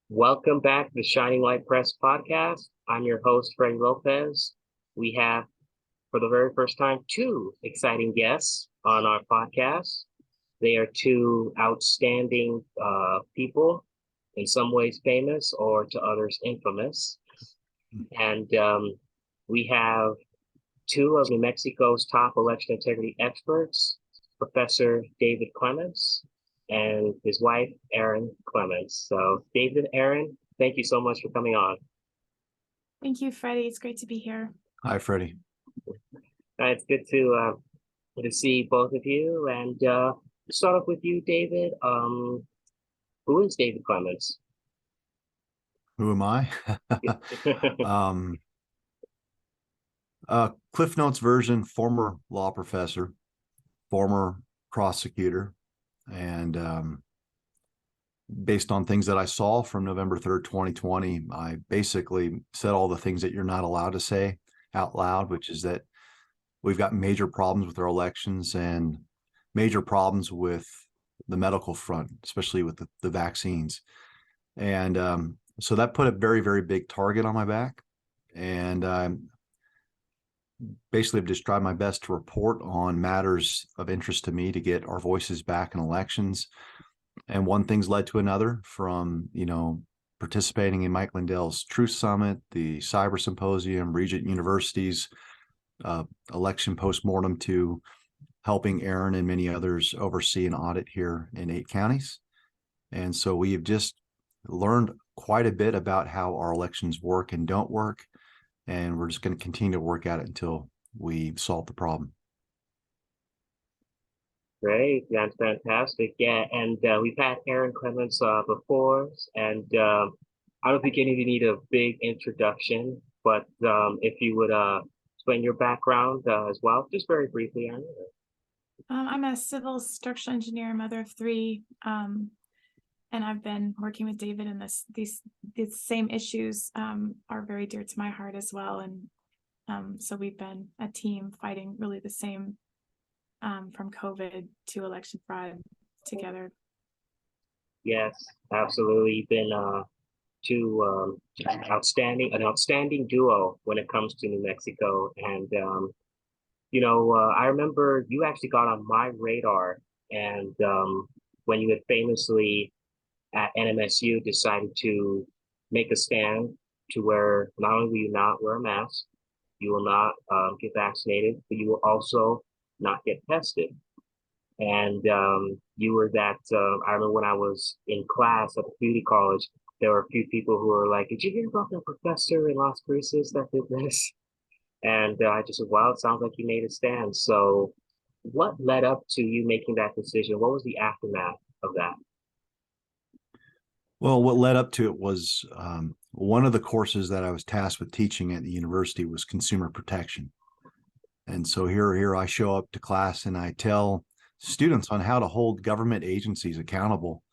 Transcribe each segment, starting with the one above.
Welcome back to the Shining Light Press podcast. I'm your host, Freddie Lopez. We have, for the very first time, two exciting guests on our podcast. They are two outstanding people, in some ways famous, or to others infamous. And we have two of New Mexico's top election integrity experts, Professor David Clements and his wife, Erin Clements. So, David, Erin, thank you so much for coming on. Thank you, Freddie. It's great to be here. Hi, Freddie. It's good to see both of you. And start off with you, David. Who is David Clements? Who am I? Cliff Notes version, former law professor, former prosecutor, and based on things that I saw from November 3rd, 2020, I basically said all the things that you're not allowed to say out loud, which is that we've got major problems with our elections and major problems with the medical front, especially with the vaccines. And so that put a very, very big target on my back. And basically I've just tried my best to report on matters of interest to me to get our voices back in elections. And one thing's led to another, from, participating in Mike Lindell's Truth Summit, the Cyber Symposium, Regent University's election postmortem, to helping Erin and many others oversee an audit here in 8 counties. And so we have just learned quite a bit about how our elections work and don't work. And we're just going to continue to work at it until we solve the problem. Great, that's fantastic. Yeah, and we've had Erin Clements before, and I don't think any of you need a big introduction, but if you would explain your background as well, just very briefly, Erin. I'm a civil structural engineer, mother of 3, and I've been working with David, and these same issues are very dear to my heart as well. And so we've been a team fighting really the same from COVID to election fraud together. Yes, absolutely. You've been two an outstanding duo when it comes to New Mexico. And I remember you actually got on my radar, and when you had famously at NMSU decided to make a stand to where not only will you not wear a mask, you will not get vaccinated, but you will also not get tested. And you were that, I remember when I was in class at the community college, there were a few people who were like, did you hear about the professor in Las Cruces that did this? And I just said, wow, it sounds like you made a stand. So what led up to you making that decision? What was the aftermath of that? Well, what led up to it was one of the courses that I was tasked with teaching at the university was consumer protection. And so here I show up to class and I tell students on how to hold government agencies accountable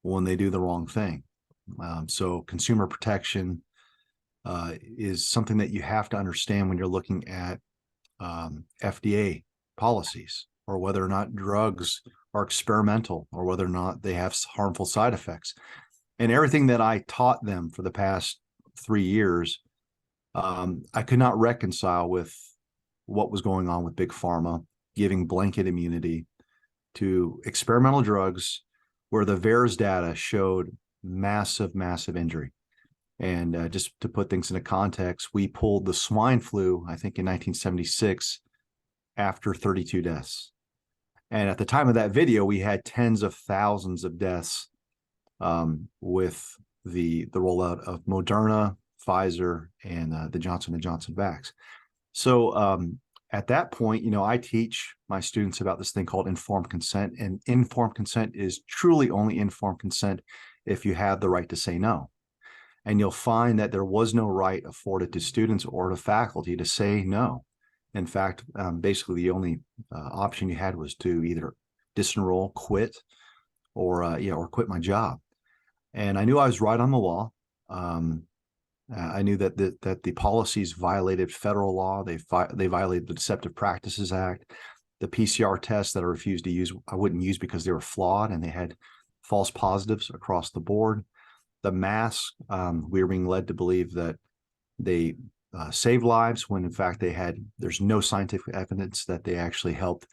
when they do the wrong thing. So consumer protection is something that you have to understand when you're looking at FDA policies, or whether or not drugs are experimental, or whether or not they have harmful side effects. And everything that I taught them for the past 3 years, I could not reconcile with what was going on with Big Pharma giving blanket immunity to experimental drugs where the VAERS data showed massive injury. And just to put things into context, we pulled the swine flu, I think in 1976, after 32 deaths. And at the time of that video, we had tens of thousands of deaths with the rollout of Moderna, Pfizer, and the Johnson & Johnson vax. So at that point, I teach my students about this thing called informed consent, and informed consent is truly only informed consent if you have the right to say no. And you'll find that there was no right afforded to students or to faculty to say no. In fact, basically the only option you had was to either disenroll, quit, or quit my job. And I knew I was right on the law. I knew that the policies violated federal law. They violated the Deceptive Practices Act. The PCR tests that I refused to use, I wouldn't use because they were flawed and they had false positives across the board. the masks, we were being led to believe that they saved lives when in fact there's no scientific evidence that they actually helped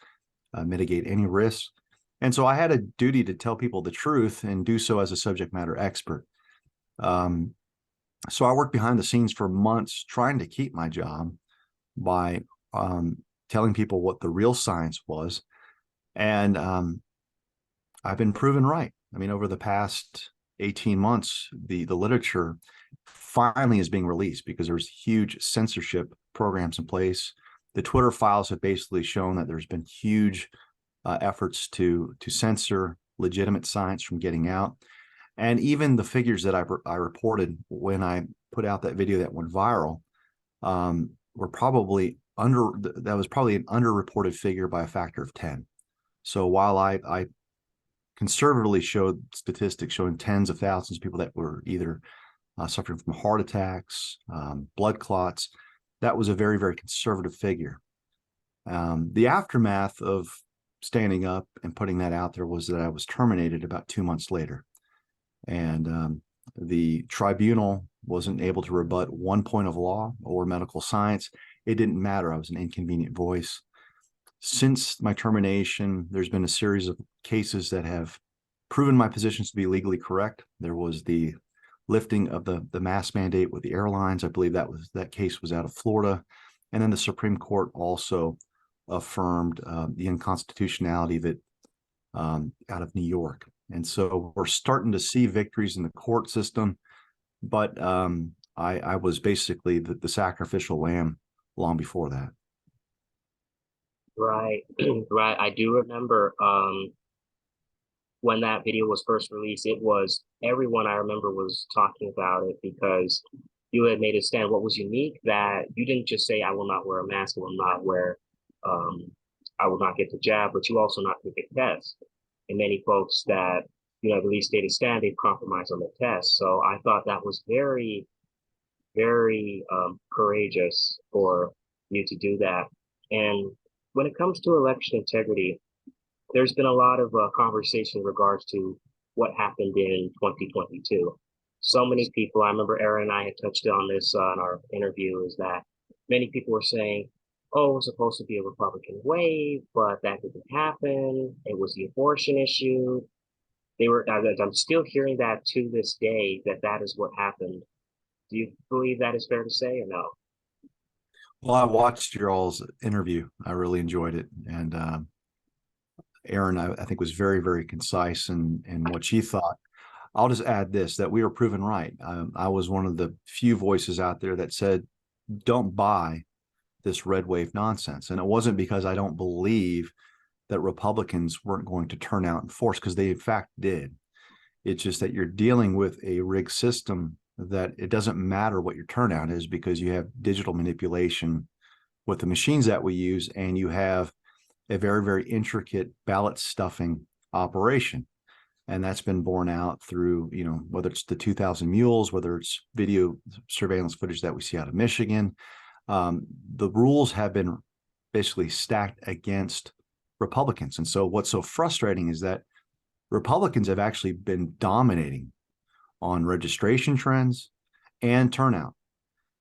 mitigate any risks. And so I had a duty to tell people the truth and do so as a subject matter expert. So I worked behind the scenes for months trying to keep my job by telling people what the real science was. And I've been proven right. I mean, over the past 18 months, the literature finally is being released because there's huge censorship programs in place. The Twitter files have basically shown that there's been huge efforts to censor legitimate science from getting out. And even the figures that I reported when I put out that video that went viral were probably that was probably an underreported figure by a factor of 10. So while I conservatively showed statistics showing tens of thousands of people that were either suffering from heart attacks, blood clots, that was a very, very conservative figure. The aftermath of standing up and putting that out there was that I was terminated about 2 months later. And the tribunal wasn't able to rebut one point of law or medical science. It didn't matter. I was an inconvenient voice. Since my termination, there's been a series of cases that have proven my positions to be legally correct. There was the lifting of the mask mandate with the airlines. I believe that case was out of Florida. And then the Supreme Court also affirmed the unconstitutionality of it out of New York. And so we're starting to see victories in the court system, but I was basically the sacrificial lamb long before that. Right, right. I do remember when that video was first released, it was everyone I remember was talking about it because you had made a stand. What was unique that you didn't just say, I will not wear a mask, I will not I will not get the jab, but you also not take a test. And many folks that, at least state a stand, they've compromised on the test. So I thought that was very, very courageous for you to do that. And when it comes to election integrity, there's been a lot of conversation in regards to what happened in 2022. So many people, I remember Erin and I had touched on this in our interview, is that many people were saying, oh, it was supposed to be a Republican wave, but that didn't happen. It was the abortion issue. I'm still hearing that to this day, that is what happened. Do you believe that is fair to say or no? Well, I watched your all's interview. I really enjoyed it. And Erin, I think, was very, very concise in what she thought. I'll just add this, that we were proven right. I was one of the few voices out there that said, don't buy this red wave nonsense. And it wasn't because I don't believe that Republicans weren't going to turn out in force, because they in fact did. It's just that you're dealing with a rigged system that it doesn't matter what your turnout is, because you have digital manipulation with the machines that we use, and you have a very, very intricate ballot stuffing operation. And that's been borne out through, whether it's the 2,000 mules, whether it's video surveillance footage that we see out of Michigan. The rules have been basically stacked against Republicans. And so what's so frustrating is that Republicans have actually been dominating on registration trends and turnout.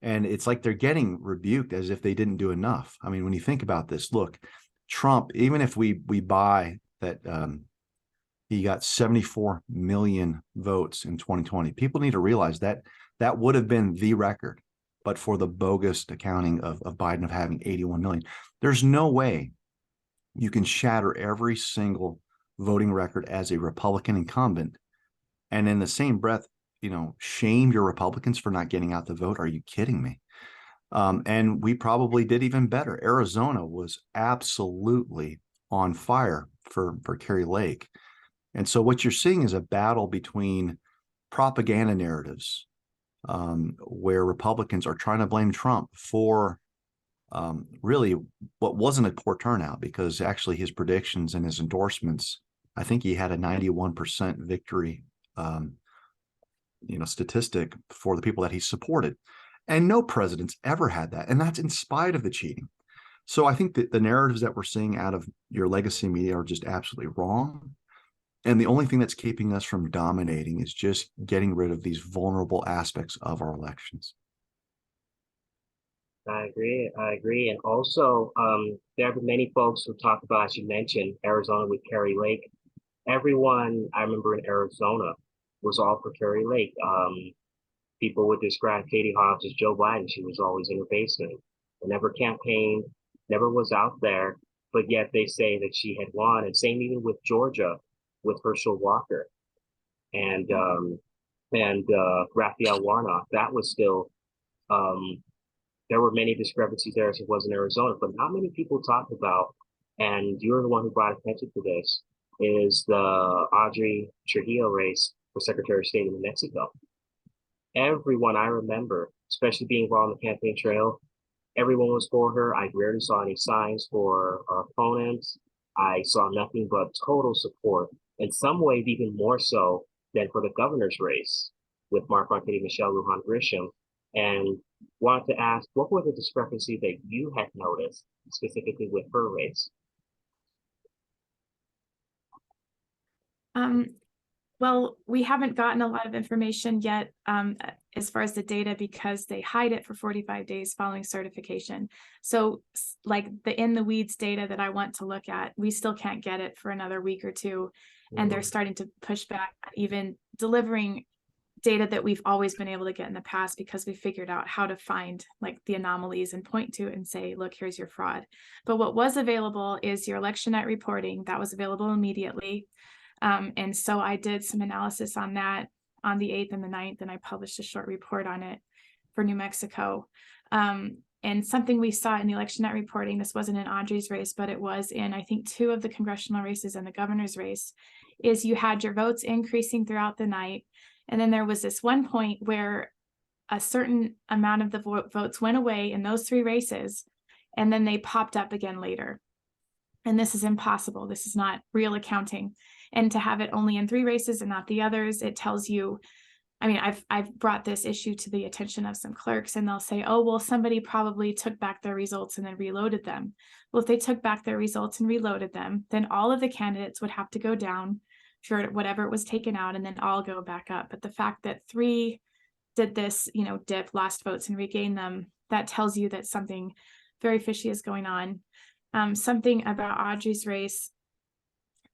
And it's like they're getting rebuked as if they didn't do enough. I mean, when you think about this, look, Trump, even if we buy that he got 74 million votes in 2020, people need to realize that that would have been the record, but for the bogus accounting of Biden of having 81 million. There's no way you can shatter every single voting record as a Republican incumbent and in the same breath, shame your Republicans for not getting out the vote. Are you kidding me? And we probably did even better. Arizona was absolutely on fire for Kari Lake. And so what you're seeing is a battle between propaganda narratives, where Republicans are trying to blame Trump for really what wasn't a poor turnout, because actually his predictions and his endorsements, I think he had a 91% victory statistic for the people that he supported. And no president's ever had that. And that's in spite of the cheating. So I think that the narratives that we're seeing out of your legacy media are just absolutely wrong. And the only thing that's keeping us from dominating is just getting rid of these vulnerable aspects of our elections. I agree. I agree. And also, there have been many folks who talk about, as you mentioned, Arizona with Kerry Lake. Everyone I remember in Arizona was all for Kerry Lake. People would describe Katie Hobbs as Joe Biden. She was always in her basement, never campaigned, never was out there, but yet they say that she had won. And same even with Georgia, with Herschel Walker and Raphael Warnock. That was still um, there were many discrepancies there as it was in Arizona, but not many people talk about, and you're the one who brought attention to this, is the Audrey Trujillo race for Secretary of State in New Mexico. Everyone I remember, especially being involved on the campaign trail, everyone was for her. I rarely saw any signs for our opponents. I saw nothing but total support, in some ways even more so than for the governor's race with Mark Ronchetti, Michelle Lujan Grisham. And wanted to ask, what was the discrepancy that you had noticed specifically with her race? Well, we haven't gotten a lot of information yet as far as the data, because they hide it for 45 days following certification. So like the in the weeds data that I want to look at, we still can't get it for another week or two. And they're starting to push back even delivering data that we've always been able to get in the past, because we figured out how to find like the anomalies and point to it and say, look, here's your fraud. But what was available is your election night reporting that was available immediately. And so I did some analysis on that on the 8th and the 9th, and I published a short report on it for New Mexico. And something we saw in the election night reporting, this wasn't in Audrey's race, but it was in, I think, 2 of the congressional races and the governor's race, is you had your votes increasing throughout the night. And then there was this one point where a certain amount of the votes went away in those 3 races, and then they popped up again later. And this is impossible. This is not real accounting. And to have it only in 3 races and not the others, it tells you, I mean, I've brought this issue to the attention of some clerks, and they'll say, oh, well, somebody probably took back their results and then reloaded them. Well, if they took back their results and reloaded them, then all of the candidates would have to go down for whatever it was taken out and then all go back up. But the fact that 3 did this, dip, lost votes and regain them, that tells you that something very fishy is going on. Something about Audrey's race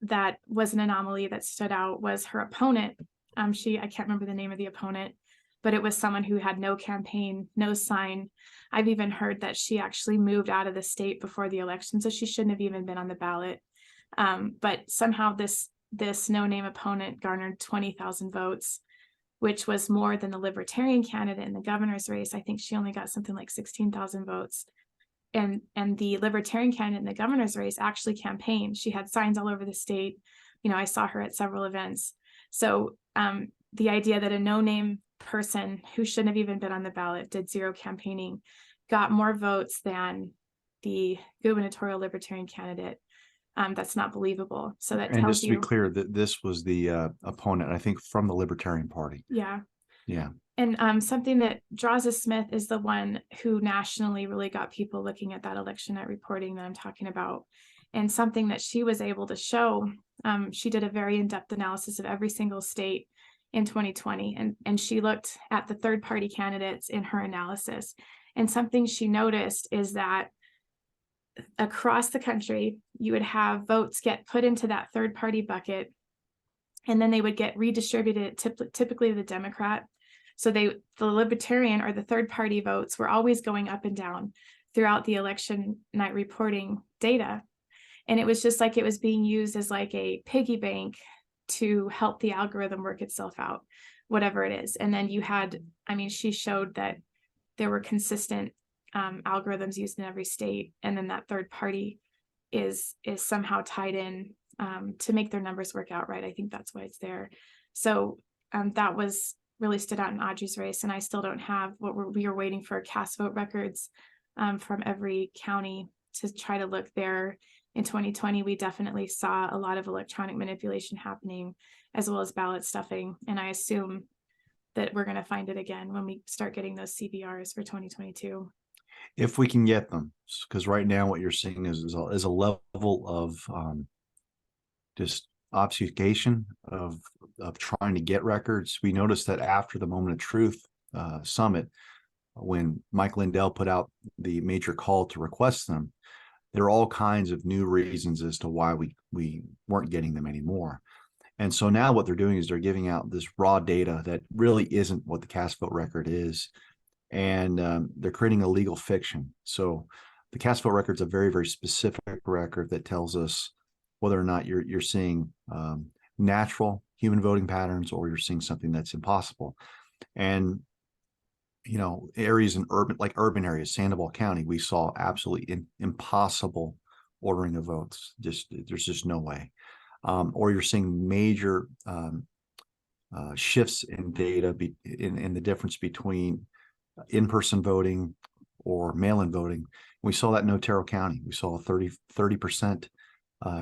that was an anomaly that stood out was her opponent. I can't remember the name of the opponent, but it was someone who had no campaign, no sign. I've even heard that she actually moved out of the state before the election, so she shouldn't have even been on the ballot. But somehow this no-name opponent garnered 20,000 votes, which was more than the Libertarian candidate in the governor's race. I think she only got something like 16,000 votes. And the Libertarian candidate in the governor's race actually campaigned. She had signs all over the state. I saw her at several events. So the idea that a no-name person who shouldn't have even been on the ballot, did 0 campaigning, got more votes than the gubernatorial Libertarian candidate, that's not believable. So that tells you. And just to be clear, that this was the opponent, I think, from the Libertarian Party. Yeah. Yeah. And something that Draza Smith is the one who nationally really got people looking at that election night reporting that I'm talking about. And something that she was able to show, she did a very in-depth analysis of every single state in 2020. And she looked at the third-party candidates in her analysis. And something she noticed is that across the country, you would have votes get put into that third-party bucket, and then they would get redistributed, typically to the Democrat. So the Libertarian or the third party votes were always going up and down throughout the election night reporting data. And it was just like it was being used as like a piggy bank to help the algorithm work itself out, whatever it is. And then you had, she showed that there were consistent algorithms used in every state. And then that third party is somehow tied in to make their numbers work out right. I think that's why it's there. So that was really stood out in Audrey's race, and I still don't have we are waiting for cast vote records from every county to try to look there. In 2020, we definitely saw a lot of electronic manipulation happening, as well as ballot stuffing, and I assume that we're going to find it again when we start getting those CVRs for 2022. If we can get them, because right now what you're seeing is a level of just obfuscation of trying to get records. We noticed that after the Moment of Truth summit, when Mike Lindell put out the major call to request them, there are all kinds of new reasons as to why we weren't getting them anymore. And so now what they're doing is they're giving out this raw data that really isn't what the cast vote record is. And they're creating a legal fiction. So the cast vote record is a very, very specific record that tells us whether or not you're seeing natural human voting patterns or you're seeing something that's impossible. And areas in urban areas, Sandoval County, we saw absolutely impossible ordering of votes. There's just no way. Or you're seeing major shifts in data in the difference between in-person voting or mail-in voting. We saw that in Otero County. We saw a 30%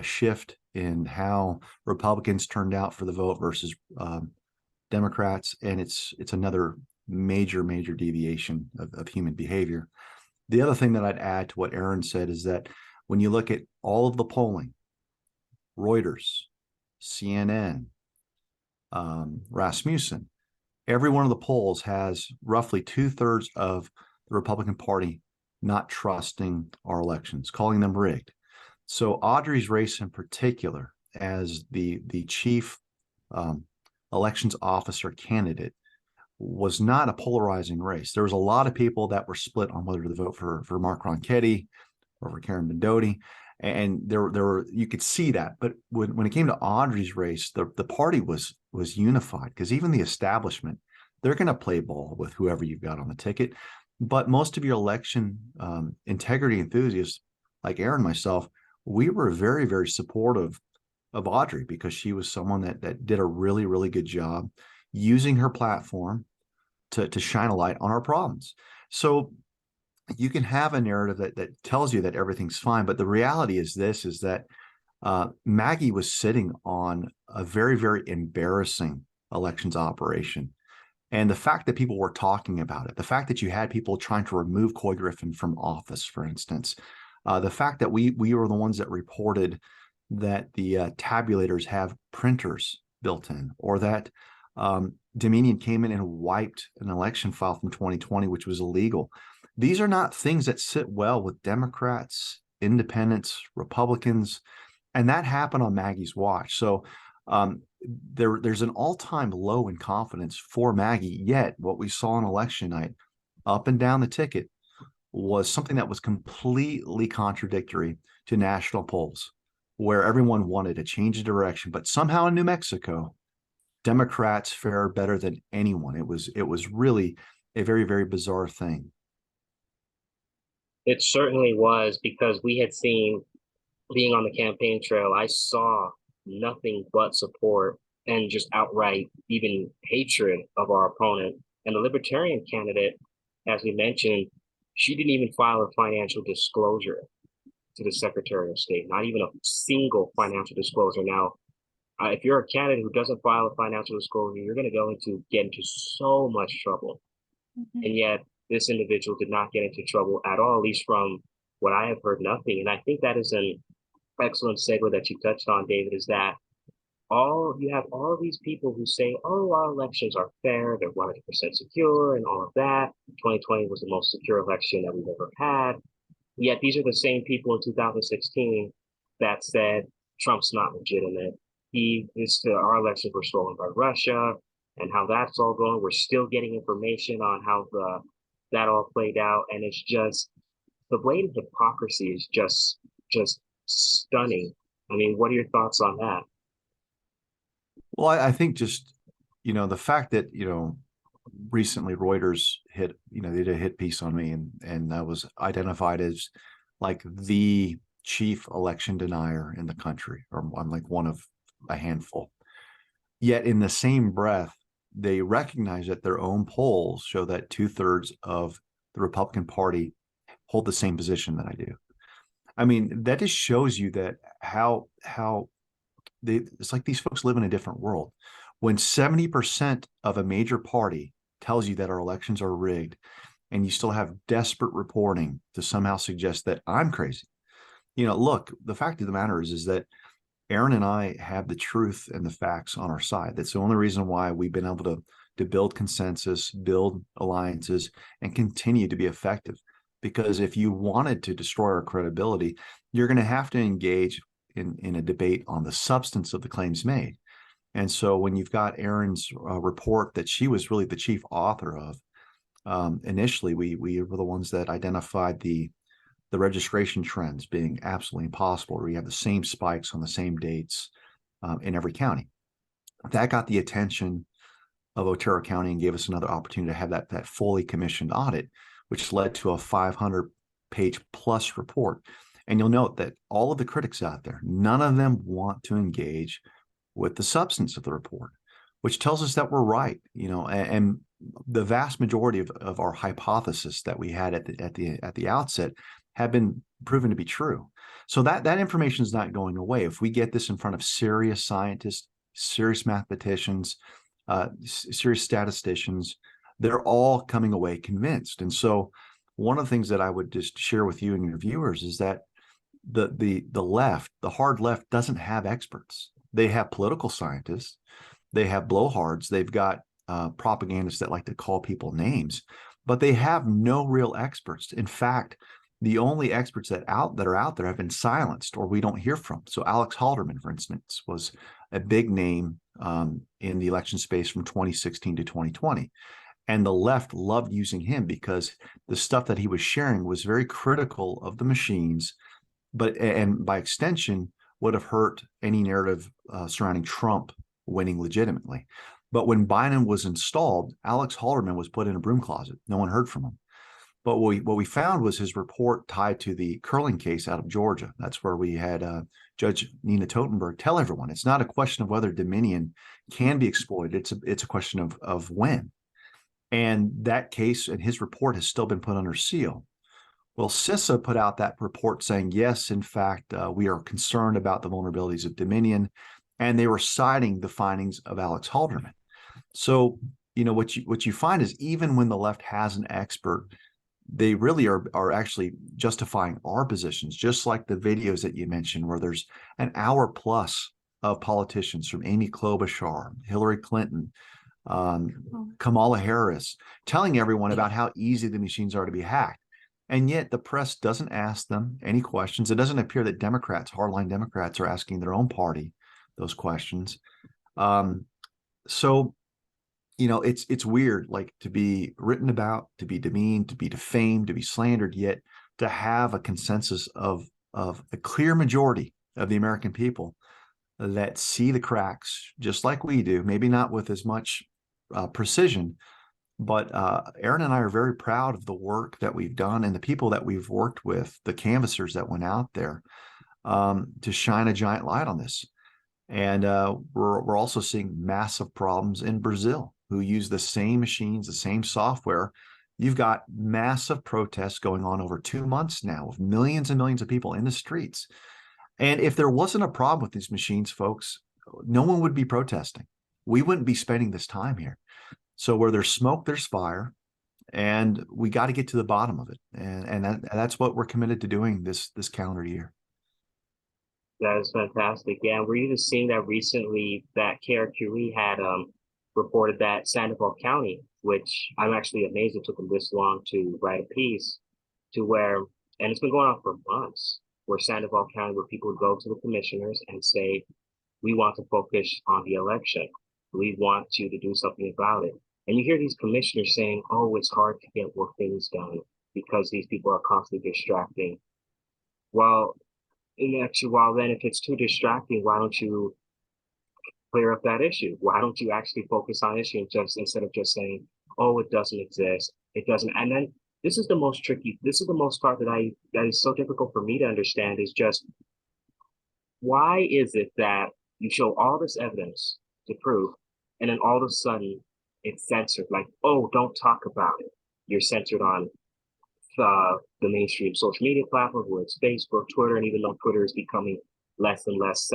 shift in how Republicans turned out for the vote versus Democrats, and it's another major deviation of human behavior. The other thing that I'd add to what Erin said is that when you look at all of the polling, Reuters, CNN, Rasmussen, every one of the polls has roughly 2/3 of the Republican Party not trusting our elections, calling them rigged. So Audrey's race in particular, as the chief elections officer candidate, was not a polarizing race. There was a lot of people that were split on whether to vote for Mark Ronchetti or for Karen Bendotti. And there were, you could see that. But when it came to Audrey's race, the party was unified, because even the establishment, they're going to play ball with whoever you've got on the ticket. But most of your election integrity enthusiasts, like Erin and myself, we were very, very supportive of Audrey, because she was someone that did a really, really good job using her platform to shine a light on our problems. So you can have a narrative that tells you that everything's fine, but the reality is that Maggie was sitting on a very, very embarrassing elections operation. And the fact that people were talking about it, the fact that you had people trying to remove Coy Griffin from office, for instance, the fact that we were the ones that reported that the tabulators have printers built in, or that Dominion came in and wiped an election file from 2020, which was illegal. These are not things that sit well with Democrats, independents, Republicans, and that happened on Maggie's watch. So there's an all-time low in confidence for Maggie, yet what we saw on election night, up and down the ticket, was something that was completely contradictory to national polls, where everyone wanted a change of direction. But somehow in New Mexico, Democrats fared better than anyone. It was really a very, very bizarre thing. It certainly was, because we had seen, being on the campaign trail, I saw nothing but support and just outright even hatred of our opponent. And the Libertarian candidate, as we mentioned, she didn't even file a financial disclosure to the Secretary of State, not even a single financial disclosure. Now, if you're a candidate who doesn't file a financial disclosure, you're going to get into so much trouble. Mhm. And yet this individual did not get into trouble at all, at least from what I have heard, nothing. And I think that is an excellent segue that you touched on, David, is that you have all of these people who say, oh, our elections are fair, they're 100% secure, and all of that. 2020 was the most secure election that we've ever had. Yet these are the same people in 2016 that said Trump's not legitimate. Our elections were stolen by Russia, and how that's all going. We're still getting information on how that all played out, and it's just, the blatant hypocrisy is just stunning. I mean, what are your thoughts on that? Well, I think just, the fact that, recently Reuters they did a hit piece on me, and I was identified as like the chief election denier in the country, or I'm like one of a handful. Yet in the same breath, they recognize that their own polls show that 2/3 of the Republican Party hold the same position that I do. I mean, that just shows you that how it's like these folks live in a different world. When 70% of a major party tells you that our elections are rigged, and you still have desperate reporting to somehow suggest that I'm crazy. Look, the fact of the matter is that Erin and I have the truth and the facts on our side. That's the only reason why we've been able to build consensus, build alliances, and continue to be effective. Because if you wanted to destroy our credibility, you're going to have to engage in a debate on the substance of the claims made. And so when you've got Erin's report that she was really the chief author of, initially we were the ones that identified the registration trends being absolutely impossible, where you have the same spikes on the same dates in every county. That got the attention of Otero County and gave us another opportunity to have that fully commissioned audit, which led to a 500-page plus report. And you'll note that all of the critics out there, none of them want to engage with the substance of the report, which tells us that we're right, and the vast majority of our hypothesis that we had at the outset have been proven to be true. So that information is not going away. If we get this in front of serious scientists, serious mathematicians, serious statisticians, they're all coming away convinced. And so one of the things that I would just share with you and your viewers is that the left, the hard left, doesn't have experts. They have political scientists, they have blowhards, they've got propagandists that like to call people names, but they have no real experts. In fact, the only experts that are out there have been silenced or we don't hear from. So Alex Halderman, for instance, was a big name in the election space from 2016 to 2020. And the left loved using him because the stuff that he was sharing was very critical of the machines, and by extension would have hurt any narrative surrounding Trump winning legitimately. But when Biden was installed, Alex Halderman was put in a broom closet. No one heard from him. But what we found was his report tied to the curling case out of Georgia. That's where we had Judge Nina Totenberg tell everyone it's not a question of whether Dominion can be exploited. It's a question of when. And that case and his report has still been put under seal. Well, CISA put out that report saying, yes, in fact, we are concerned about the vulnerabilities of Dominion, and they were citing the findings of Alex Halderman. So, what you find is even when the left has an expert, they really are actually justifying our positions, just like the videos that you mentioned, where there's an hour plus of politicians from Amy Klobuchar, Hillary Clinton, Kamala Harris, telling everyone about how easy the machines are to be hacked. And yet the press doesn't ask them any questions. It doesn't appear that Democrats, hardline Democrats, are asking their own party those questions. So it's weird, like to be written about, to be demeaned, to be defamed, to be slandered, yet to have a consensus of a clear majority of the American people that see the cracks just like we do, maybe not with as much precision, but Erin and I are very proud of the work that we've done and the people that we've worked with, the canvassers that went out there to shine a giant light on this. And we're also seeing massive problems in Brazil, who use the same machines, the same software. You've got massive protests going on over 2 months now with millions and millions of people in the streets. And if there wasn't a problem with these machines, folks, no one would be protesting. We wouldn't be spending this time here. So where there's smoke, there's fire, and we got to get to the bottom of it. And that's what we're committed to doing this calendar year. That is fantastic. Yeah, we're even seeing that recently that Kara Curie had reported that Sandoval County, which I'm actually amazed it took them this long to write a piece, to where, and it's been going on for months, where Sandoval County, where people would go to the commissioners and say, we want to focus on the election. We want you to do something about it. And you hear these commissioners saying, oh, it's hard to get more things done because these people are constantly distracting. Well, then if it's too distracting, why don't you clear up that issue? Why don't you actually focus on issue instead of just saying, oh, it doesn't exist, it doesn't. And then this is the most part that is so difficult for me to understand is just, why is it that you show all this evidence to prove, and then all of a sudden it's censored? Like, oh, don't talk about it. You're censored on the mainstream social media platforms, whether it's Facebook, Twitter, and even though Twitter is becoming less and less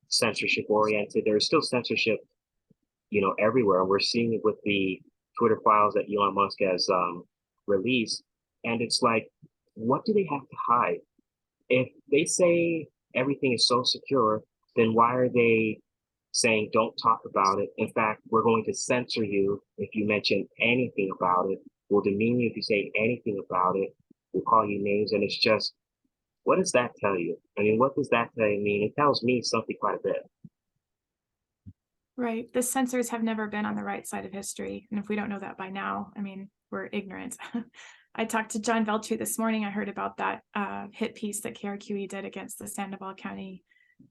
censorship oriented, there is still censorship, everywhere. We're seeing it with the Twitter files that Elon Musk has released, and it's like, what do they have to hide? If they say everything is so secure, then why are they saying don't talk about it? In fact, we're going to censor you if you mention anything about it. We'll demean you if you say anything about it. We'll call you names. And it's just, what does that tell you? I mean, what does that tell you mean? It tells me something quite a bit. Right. The censors have never been on the right side of history. And if we don't know that by now, I mean, we're ignorant. I talked to John Veltri this morning. I heard about that hit piece that KRQE did against the Sandoval County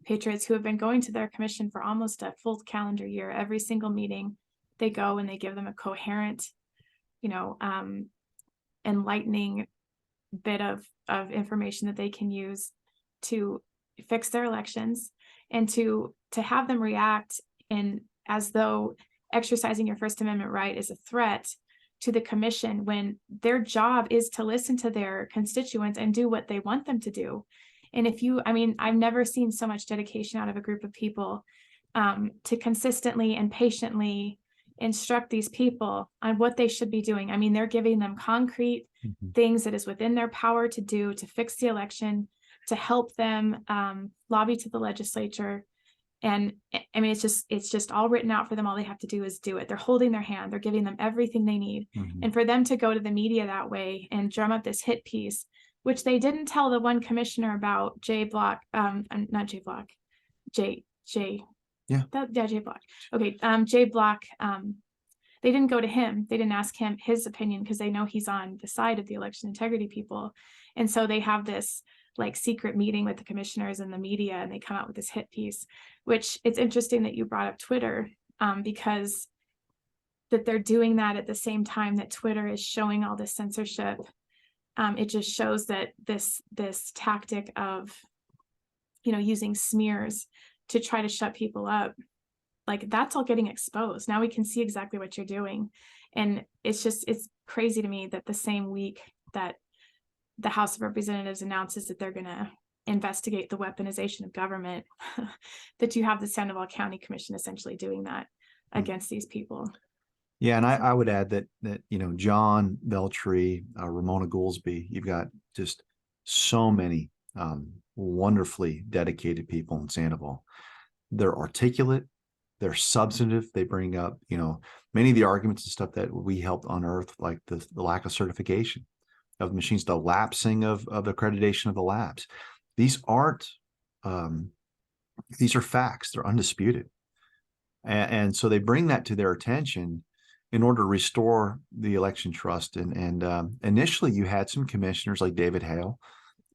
Patriots, who have been going to their commission for almost a full calendar year. Every single meeting they go and they give them a coherent, enlightening bit of information that they can use to fix their elections, and to have them react in as though exercising your First Amendment right is a threat to the commission, when their job is to listen to their constituents and do what they want them to do. And I've never seen so much dedication out of a group of people to consistently and patiently instruct these people on what they should be doing. I mean, they're giving them concrete things that is within their power to do to fix the election, to help them lobby to the legislature. And I mean, it's just all written out for them. All they have to do is do it. They're holding their hand. They're giving them everything they need. And for them to go to the media that way and drum up this hit piece, which they didn't tell the one commissioner about, Jay Block, not Jay Block, Jay. Yeah. Jay Block. Okay. Jay Block. They didn't go to him. They didn't ask him his opinion because they know he's on the side of the election integrity people. And so they have this like secret meeting with the commissioners and the media, and they come out with this hit piece, which it's interesting that you brought up Twitter, because that they're doing that at the same time that Twitter is showing all this censorship. It just shows that this tactic of, using smears to try to shut people up, like that's all getting exposed. Now we can see exactly what you're doing. And it's crazy to me that the same week that the House of Representatives announces that they're going to investigate the weaponization of government, that you have the Sandoval County Commission essentially doing that against these people. Yeah, and I would add that John Veltri, Ramona Goolsby, you've got just so many wonderfully dedicated people in Sandoval. They're articulate, they're substantive. They bring up many of the arguments and stuff that we helped unearth, like the lack of certification of machines, the lapsing of accreditation of the labs. These are facts. They're undisputed. And so they bring that to their attention in order to restore the election trust. And initially you had some commissioners like David Hale,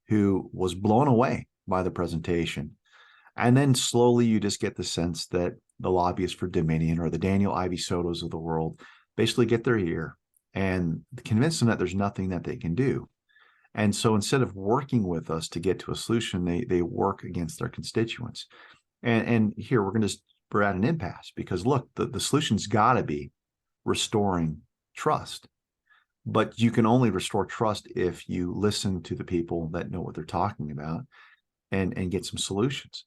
who was blown away by the presentation. And then slowly you just get the sense that the lobbyists for Dominion or the Daniel Ivy Sotos of the world basically get their ear and convince them that there's nothing that they can do. And so instead of working with us to get to a solution, they work against their constituents. And here we're at an impasse, because look, the solution's got to be restoring trust. But you can only restore trust if you listen to the people that know what they're talking about and get some solutions.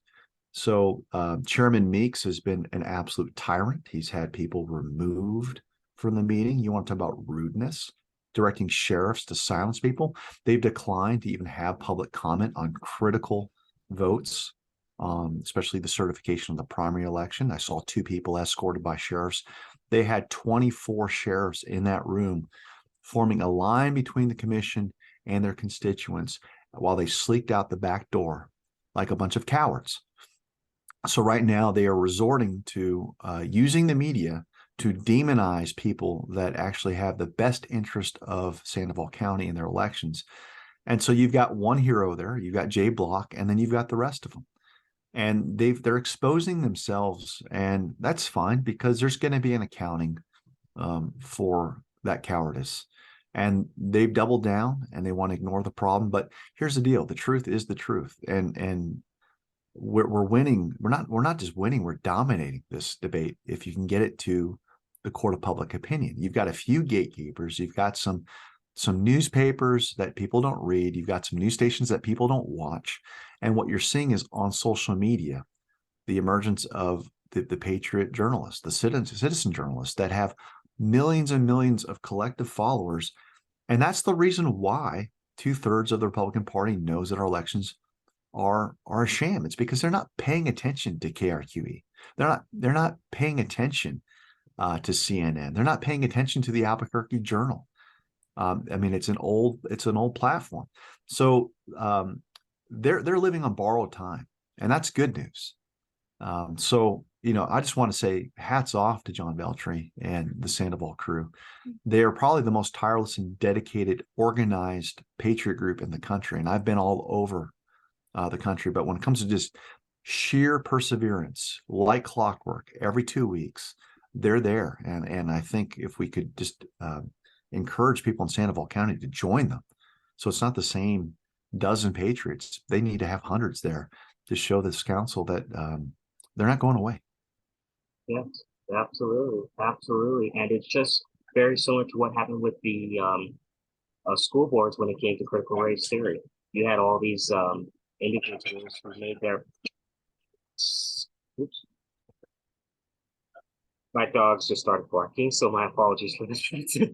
So Chairman Meeks has been an absolute tyrant. He's had people removed from the meeting. You want to talk about rudeness, directing sheriffs to silence people. They've declined to even have public comment on critical votes, especially the certification of the primary election. I saw 2 people escorted by sheriffs. They had 24 sheriffs in that room, forming a line between the commission and their constituents while they sleeked out the back door like a bunch of cowards. So right now they are resorting to using the media to demonize people that actually have the best interest of Sandoval County in their elections. And so you've got one hero there, you've got Jay Block, and then you've got the rest of them. And they're exposing themselves, and that's fine, because there's going to be an accounting for that cowardice. And they've doubled down and they want to ignore the problem. But here's the deal: the truth is the truth, and we're winning. We're not just winning; we're dominating this debate. If you can get it to the court of public opinion, you've got a few gatekeepers. You've got some newspapers that people don't read. You've got some news stations that people don't watch. And what you're seeing is on social media, the emergence of the patriot journalists, the citizen journalists that have millions and millions of collective followers. And that's the reason why 2/3 of the Republican Party knows that our elections are a sham. It's because they're not paying attention to KRQE. They're not paying attention to CNN. They're not paying attention to the Albuquerque Journal. I mean, it's an old platform. So they're living on borrowed time, and that's good news. So, I just want to say hats off to John Beltry and the Sandoval crew. They are probably the most tireless and dedicated, organized patriot group in the country. And I've been all over the country, but when it comes to just sheer perseverance, like clockwork, every 2 weeks, they're there. And I think if we could just encourage people in Sandoval County to join them, so it's not the same dozen patriots. They need to have hundreds there to show this council that they're not going away. Yes, absolutely, absolutely. And it's just very similar to what happened with the school boards when it came to critical race theory. You had all these individuals who made their oops. My dogs just started barking, so my apologies for this. Sorry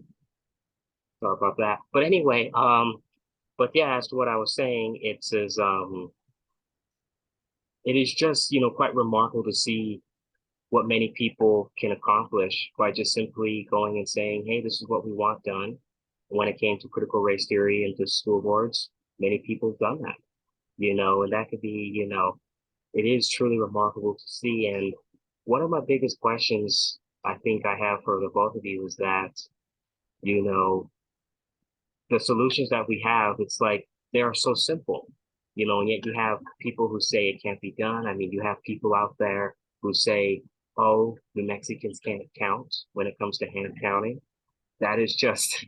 about that. But anyway, but yeah, as to what I was saying, it is just, quite remarkable to see what many people can accomplish by just simply going and saying, hey, this is what we want done. When it came to critical race theory and to school boards, many people have done that, and that could be, it is truly remarkable to see. And one of my biggest questions I think I have for the both of you is that, the solutions that we have, it's like they are so simple, and yet you have people who say it can't be done. I mean, you have people out there who say, oh, the Mexicans can't count when it comes to hand counting. That is just,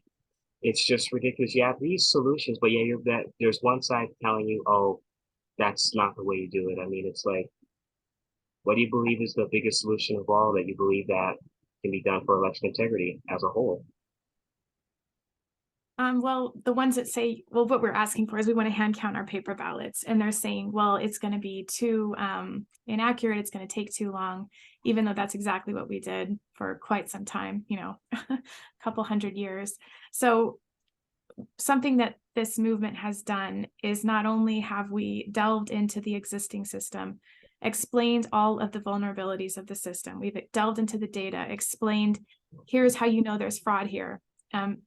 it's just ridiculous. You have these solutions, but yeah, there's one side telling you, oh, that's not the way you do it. I mean, it's like, what do you believe is the biggest solution of all that you believe that can be done for election integrity as a whole? Well, the ones that say, well, what we're asking for is we want to hand count our paper ballots. And they're saying, well, it's going to be too inaccurate. It's going to take too long, even though that's exactly what we did for quite some time, a couple hundred years. So something that this movement has done is not only have we delved into the existing system, explained all of the vulnerabilities of the system, we've delved into the data, explained, here's how there's fraud here.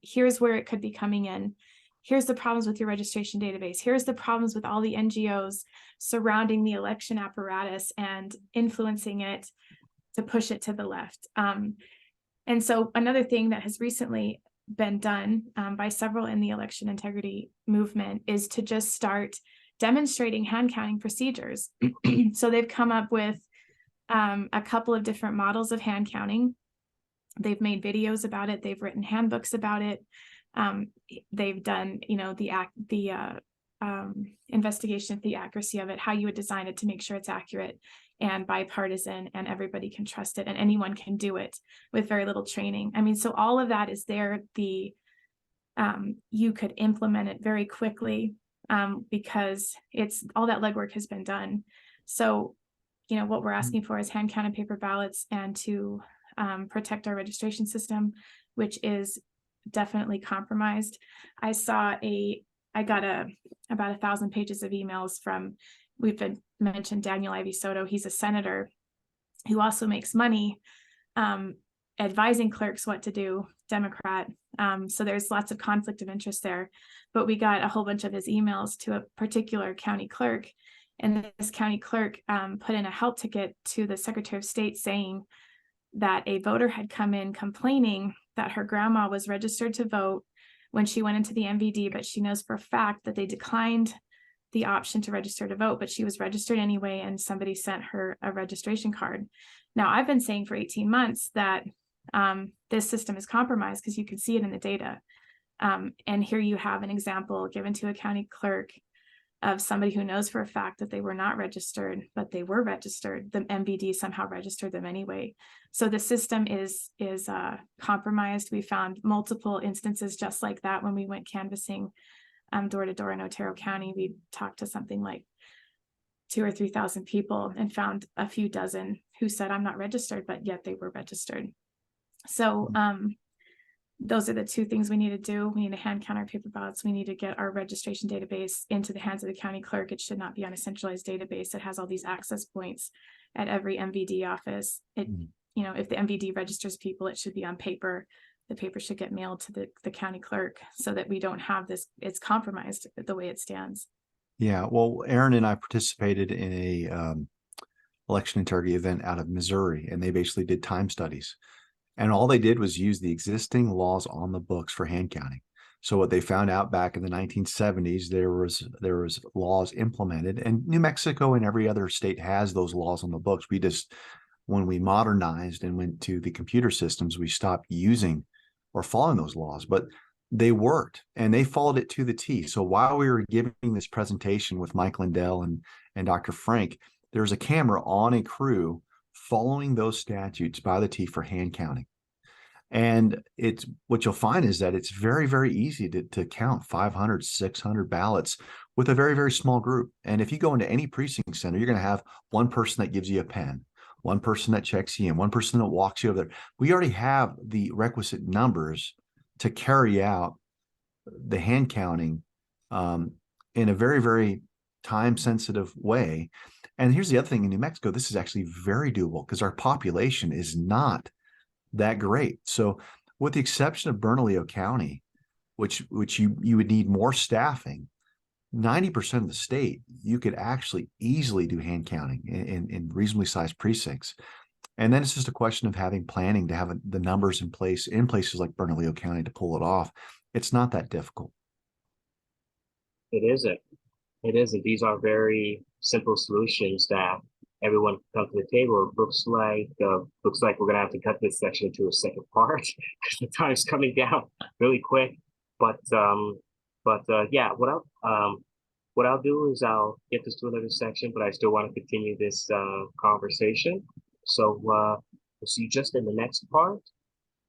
Here's where it could be coming in. Here's the problems with your registration database. Here's the problems with all the NGOs surrounding the election apparatus and influencing it to push it to the left. And so another thing that has recently been done by several in the election integrity movement is to just start demonstrating hand counting procedures. So they've come up with a couple of different models of hand counting. They've made videos about it. They've written handbooks about it. They've done, the investigation of the accuracy of it, how you would design it to make sure it's accurate and bipartisan and everybody can trust it and anyone can do it with very little training. I mean, so all of that is there. You could implement it very quickly because it's all that legwork has been done. So, what we're asking for is hand counted paper ballots and to protect our registration system, which is definitely compromised. I got about 1,000 pages of emails from, we've been mentioned Daniel Ivy Soto. He's a senator who also makes money advising clerks what to do, Democrat. So there's lots of conflict of interest there, but we got a whole bunch of his emails to a particular county clerk, and this county clerk put in a help ticket to the Secretary of State saying that a voter had come in complaining that her grandma was registered to vote when she went into the MVD, but she knows for a fact that they declined the option to register to vote, but she was registered anyway, and somebody sent her a registration card. Now, I've been saying for 18 months that this system is compromised because you can see it in the data. And here you have an example given to a county clerk of somebody who knows for a fact that they were not registered, but they were registered. The MVD somehow registered them anyway. So the system is compromised. We found multiple instances just like that when we went canvassing door to door in Otero County. We talked to something like 2,000 or 3,000 people and found a few dozen who said, I'm not registered, but yet they were registered. So those are the two things we need to do. We need to hand count our paper ballots. We need to get our registration database into the hands of the county clerk. It should not be on a centralized database that has all these access points at every MVD office. It, you know, if the MVD registers people, it should be on paper. The paper should get mailed to the county clerk so that we don't have this, it's compromised the way it stands. Yeah, well, Aaron and I participated in a election integrity event out of Missouri, and they basically did time studies. And all they did was use the existing laws on the books for hand counting. So what they found out back in the 1970s, there was laws implemented, and New Mexico and every other state has those laws on the books. We just, when we modernized and went to the computer systems, we stopped using or following those laws, but they worked and they followed it to the T. So while we were giving this presentation with Mike Lindell and Dr. Frank, there was a camera on a crew following those statutes by the T for hand counting. And it's what you'll find is that it's very, very easy to count 500, 600 ballots with a very, very small group. And if you go into any precinct center, you're going to have one person that gives you a pen, one person that checks you in, one person that walks you over there. We already have the requisite numbers to carry out the hand counting in a very, very time-sensitive way. And here's the other thing, in New Mexico, this is actually very doable because our population is not that great. So with the exception of Bernalillo County, which you would need more staffing, 90% of the state, you could actually easily do hand counting in reasonably sized precincts. And then it's just a question of having planning to have the numbers in place in places like Bernalillo County to pull it off. It's not that difficult. It isn't. It isn't. These are very simple solutions that everyone can come to the table. It looks like we're gonna have to cut this section to a second part because the time's coming down really quick. But yeah, what I'll do is I'll get this to another section, but I still want to continue this conversation. So we'll see you just in the next part.